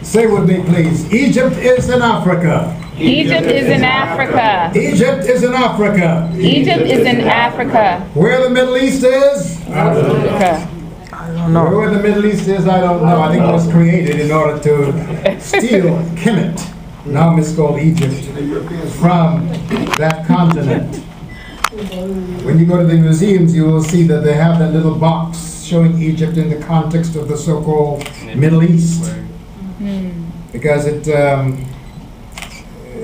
Say with me, please. Egypt is in Africa. Egypt is in Africa. Egypt is in Africa. Egypt is in Africa. Where the Middle East is? Africa. Where the Middle East is, I don't know. I think it was created in order to steal Kemet, now miscalled Egypt, from that continent. When you go to the museums, you will see that they have that little box showing Egypt in the context of the so-called Middle East. Because it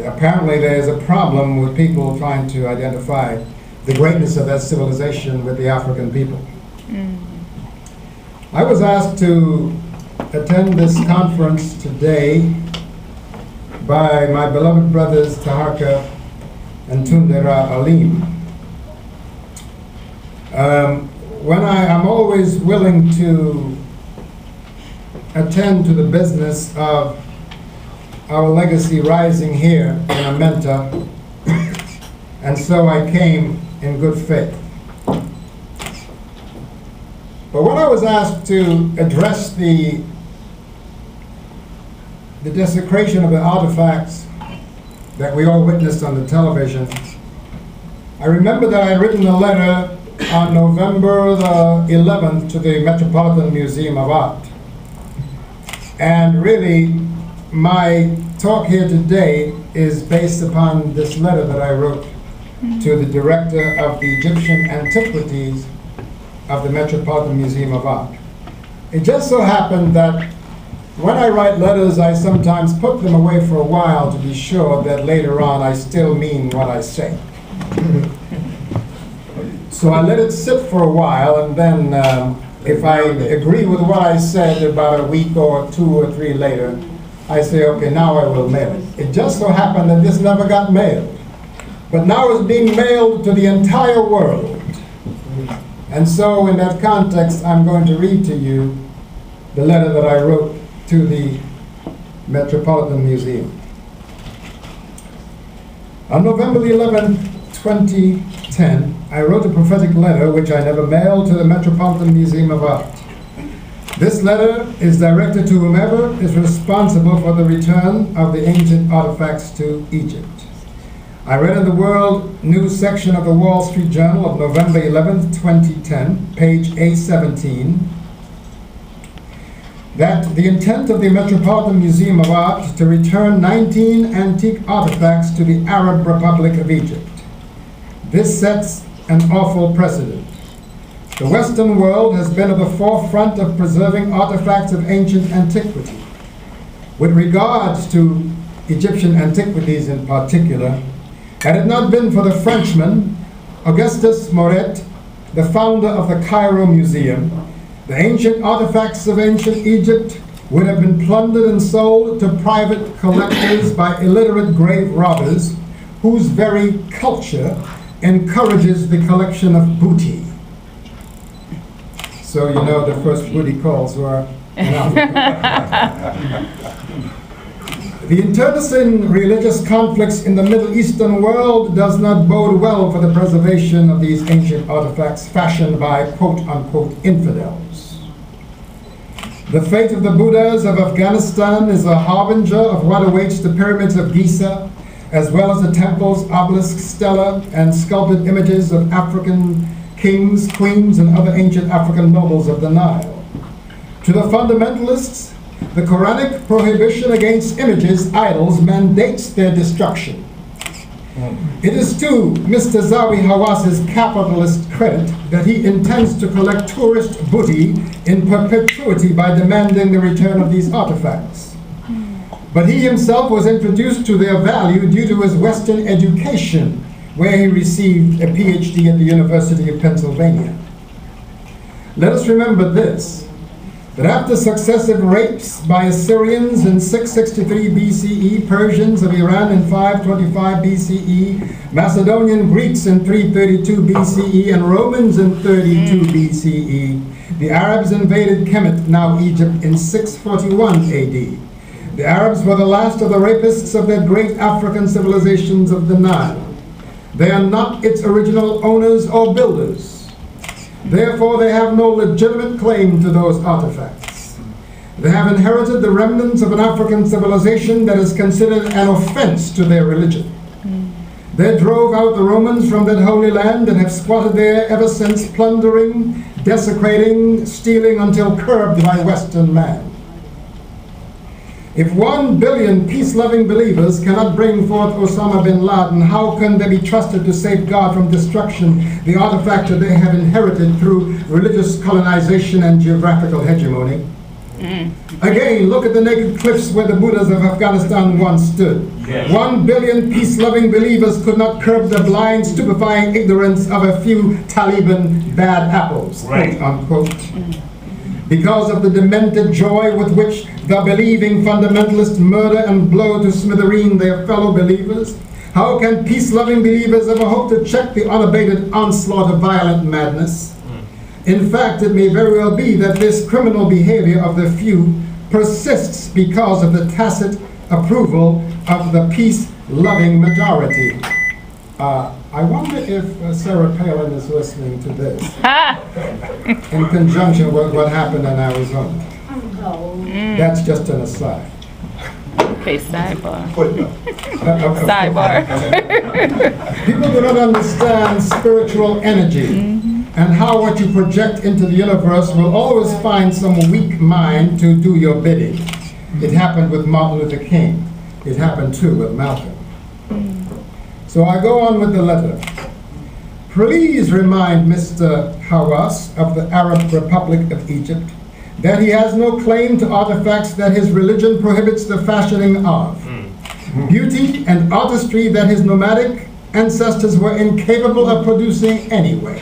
apparently there's a problem with people trying to identify the greatness of that civilization with the African people. I was asked to attend this conference today by my beloved brothers Taharka and Tundera Alim. I'm always willing to attend to the business of our legacy rising here in Amenta, and so I came in good faith. But when I was asked to address the desecration of the artifacts that we all witnessed on the television, I remember that I had written a letter on November the 11th to the Metropolitan Museum of Art. And really, my talk here today is based upon this letter that I wrote to the director of the Egyptian Antiquities of the Metropolitan Museum of Art. It just so happened that when I write letters, I sometimes put them away for a while to be sure that later on I still mean what I say. So I let it sit for a while, and then if I agree with what I said about a week or 2 or 3 later, I say, okay, now I will mail it. It just so happened that this never got mailed. But now it's being mailed to the entire world. And so in that context, I'm going to read to you the letter that I wrote to the Metropolitan Museum. On November the 11th, 2010, I wrote a prophetic letter which I never mailed to the Metropolitan Museum of Art. This letter is directed to whomever is responsible for the return of the ancient artifacts to Egypt. I read in the World News section of the Wall Street Journal of November 11th, 2010, page A17, that the intent of the Metropolitan Museum of Art to return 19 antique artifacts to the Arab Republic of Egypt. This sets an awful precedent. The Western world has been at the forefront of preserving artifacts of ancient antiquity. With regards to Egyptian antiquities in particular, had it not been for the Frenchman, Augustus Moret, the founder of the Cairo Museum, the ancient artifacts of ancient Egypt would have been plundered and sold to private collectors by illiterate grave robbers whose very culture encourages the collection of booty. So you know the first booty calls were in Africa. The internecine religious conflicts in the Middle Eastern world does not bode well for the preservation of these ancient artifacts fashioned by quote-unquote infidels. The fate of the Buddhas of Afghanistan is a harbinger of what awaits the pyramids of Giza, as well as the temples, obelisks, stela, and sculpted images of African kings, queens, and other ancient African nobles of the Nile. To the fundamentalists, the Quranic prohibition against images, idols, mandates their destruction. It is to Mr. Zawi Hawas's capitalist credit that he intends to collect tourist booty in perpetuity by demanding the return of these artifacts. But he himself was introduced to their value due to his Western education, where he received a PhD at the University of Pennsylvania. Let us remember this, that after successive rapes by Assyrians in 663 BCE, Persians of Iran in 525 BCE, Macedonian Greeks in 332 BCE, and Romans in 32 BCE, the Arabs invaded Kemet, now Egypt, in 641 AD. The Arabs were the last of the rapists of that great African civilizations of the Nile. They are not its original owners or builders. Therefore, they have no legitimate claim to those artifacts. They have inherited the remnants of an African civilization that is considered an offense to their religion. They drove out the Romans from that holy land and have squatted there ever since, plundering, desecrating, stealing until curbed by Western man. If 1 billion peace-loving believers cannot bring forth Osama bin Laden, how can they be trusted to safeguard from destruction the artifact that they have inherited through religious colonization and geographical hegemony? Again, look at the naked cliffs where the Buddhas of Afghanistan once stood. Yes. 1 billion peace-loving believers could not curb the blind, stupefying ignorance of a few Taliban bad apples, right, quote unquote. Because of the demented joy with which the believing fundamentalists murder and blow to smithereen their fellow believers, how can peace-loving believers ever hope to check the unabated onslaught of violent madness? In fact, it may very well be that this criminal behavior of the few persists because of the tacit approval of the peace-loving majority. I wonder if Sarah Palin is listening to this in conjunction with what happened in Arizona. That's just an aside. Okay, sidebar. Sidebar. People do not understand spiritual energy and how what you project into the universe will always find some weak mind to do your bidding. It happened with Martin Luther King. It happened too with Malcolm. So I go on with the letter. Please remind Mr. Hawass of the Arab Republic of Egypt that he has no claim to artifacts that his religion prohibits the fashioning of. Beauty and artistry that his nomadic ancestors were incapable of producing anyway.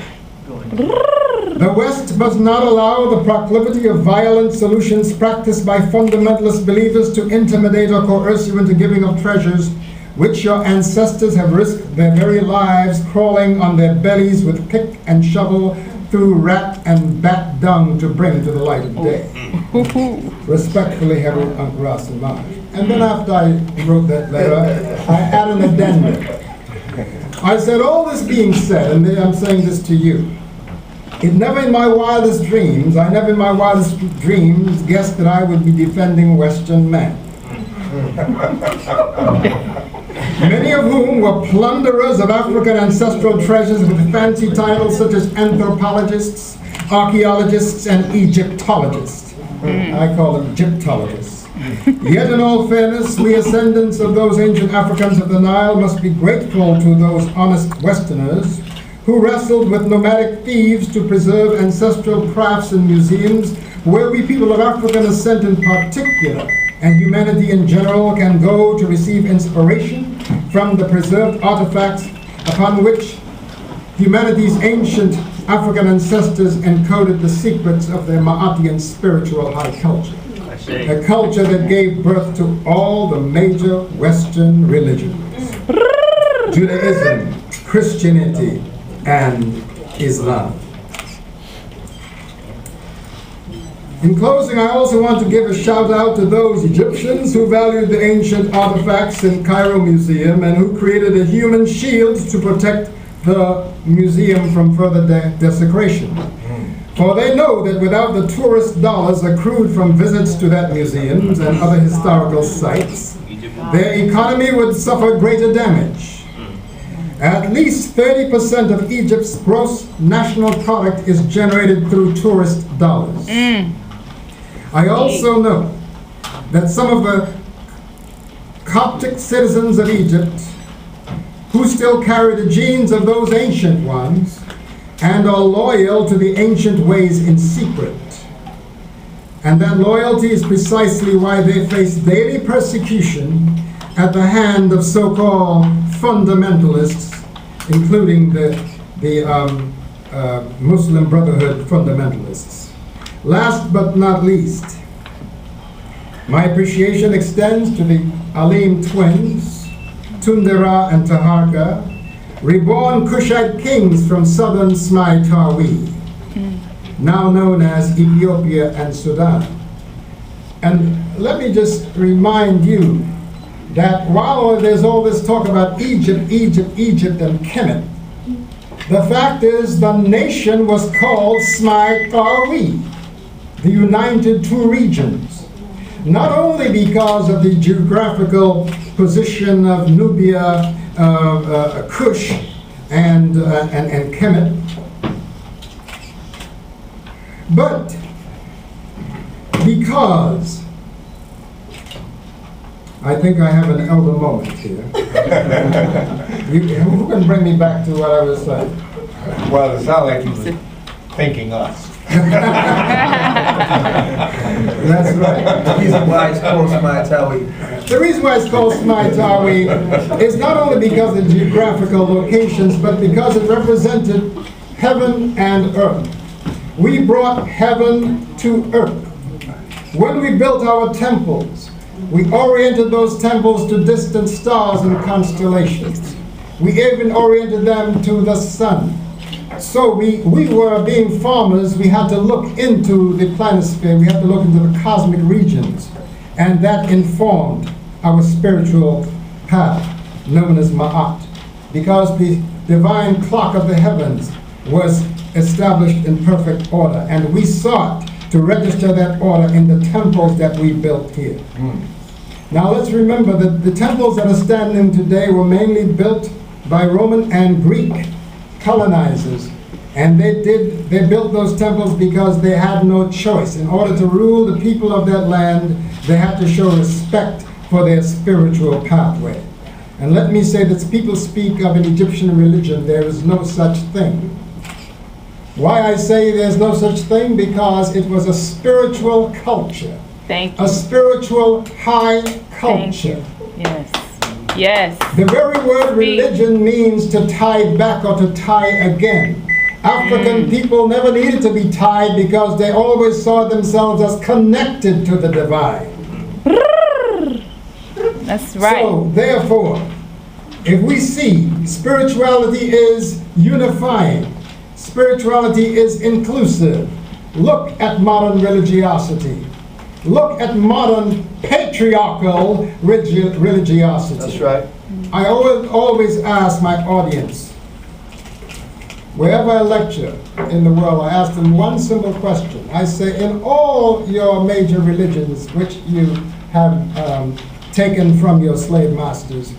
The West must not allow the proclivity of violent solutions practiced by fundamentalist believers to intimidate or coerce you into giving of treasures which your ancestors have risked their very lives crawling on their bellies with pick and shovel through rat and bat dung to bring to the light of day. Respectfully, Heru Ankh Semaj. And then after I wrote that letter, I add an addendum. I said, all this being said, and I'm saying this to you, I never in my wildest dreams guessed that I would be defending Western men. Many of whom were plunderers of African ancestral treasures with fancy titles such as anthropologists, archaeologists, and Egyptologists. I call them Egyptologists. Yet in all fairness, we ascendants of those ancient Africans of the Nile must be grateful to those honest Westerners who wrestled with nomadic thieves to preserve ancestral crafts in museums where we people of African descent in particular and humanity in general can go to receive inspiration from the preserved artifacts upon which humanity's ancient African ancestors encoded the secrets of their Maatian spiritual high culture. A culture that gave birth to all the major Western religions. Judaism, Christianity, and Islam. In closing, I also want to give a shout out to those Egyptians who valued the ancient artifacts in Cairo Museum and who created a human shield to protect the museum from further desecration. For they know that without the tourist dollars accrued from visits to that museum and other historical sites, their economy would suffer greater damage. At least 30% of Egypt's gross national product is generated through tourist dollars. I also know that some of the Coptic citizens of Egypt who still carry the genes of those ancient ones and are loyal to the ancient ways in secret. And that loyalty is precisely why they face daily persecution at the hand of so-called fundamentalists, including the Muslim Brotherhood fundamentalists. Last but not least, my appreciation extends to the Alim twins, Tundera and Taharka, reborn Kushite kings from southern Semaj Tawi, now known as Ethiopia and Sudan. And let me just remind you that while there's all this talk about Egypt, and Kemet, the fact is the nation was called Semaj Tawi, the united two regions. not only because of the geographical position of Nubia, Kush, and Kemet, but because I think I have an elder moment here. Who can bring me back to what I was saying? Well, it sounds like you were thinking us. That's right. The reason why it's called Semaj. The reason why it's called Semaj is not only because of geographical locations, but because it represented heaven and earth. We brought heaven to earth. When we built our temples, we oriented those temples to distant stars and constellations. We even oriented them to the sun. So we were being farmers, we had to look into the planisphere, we had to look into the cosmic regions, and that informed our spiritual path, known as Ma'at, because the divine clock of the heavens was established in perfect order, and we sought to register that order in the temples that we built here. Now let's remember that the temples that are standing today were mainly built by Roman and Greek colonizers, and they built those temples because they had no choice. In order to rule the people of that land, they had to show respect for their spiritual pathway. And let me say that people speak of an Egyptian religion. There is no such thing. Why I say there's no such thing? Because it was a spiritual culture. Thank you. A spiritual high culture. Thank you. Yes. Yes. The very word religion means to tie back or to tie again. African people never needed to be tied because they always saw themselves as connected to the divine. That's right. So, therefore, if we see spirituality is unifying, spirituality is inclusive, look at modern religiosity. Look at modern patriarchal religiosity. That's right. I always ask my audience, wherever I lecture in the world, I ask them one simple question. I say, in all your major religions, which you have taken from your slave masters,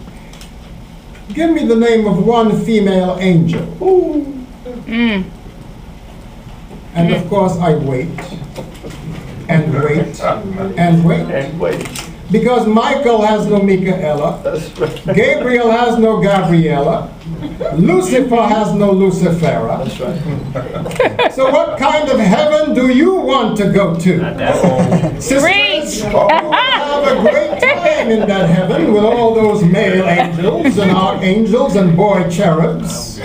give me the name of one female angel. And of course, I wait. And wait, and wait. And wait. Because Michael has no Michaela, That's right. Gabriel has no Gabriela, Lucifer has no Lucifera. That's right. So what kind of heaven do you want to go to? Sisters, Preach. you will have a great time in that heaven with all those male angels and archangels and boy cherubs.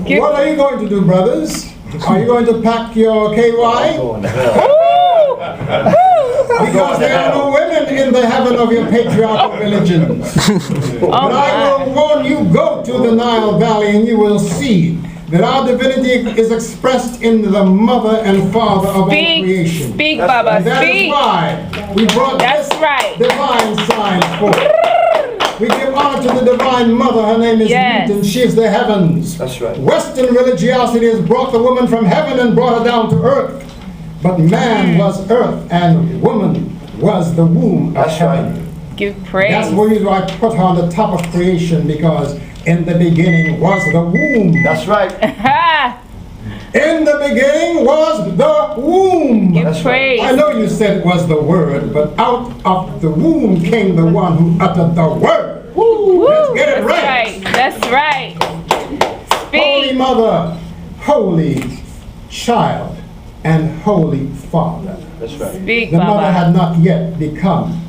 What are you going to do, brothers? Are you going to pack your KY? Going to hell. Because there are no women in the heaven of your patriarchal religions. But I will warn you, go to the Nile Valley and you will see that our divinity is expressed in the mother and father of all creation. Speak, Baba, And that is speak. why we brought That's this right. divine sign forth. We give honor to the divine mother. Her name is Yes. Newton. She is the heavens. That's right. Western religiosity has brought the woman from heaven and brought her down to earth. But man was earth and woman was the womb of That's heaven. right. Give praise. That's the reason why I put her on the top of creation, because in the beginning was the womb. That's right. In the beginning was the womb. Give That's right. praise. I know you said it was the word, but out of the womb came the one who uttered the word. Woo. Let's get it That's right. That's right. Holy Speak. Mother, Holy Child, and Holy Father. That's right. Speak, The mother Baba. had not yet become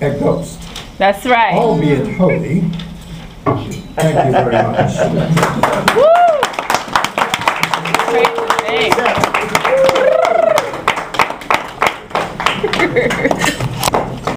a ghost, That's right. albeit holy. Thank you very much. Woo. Praise the name.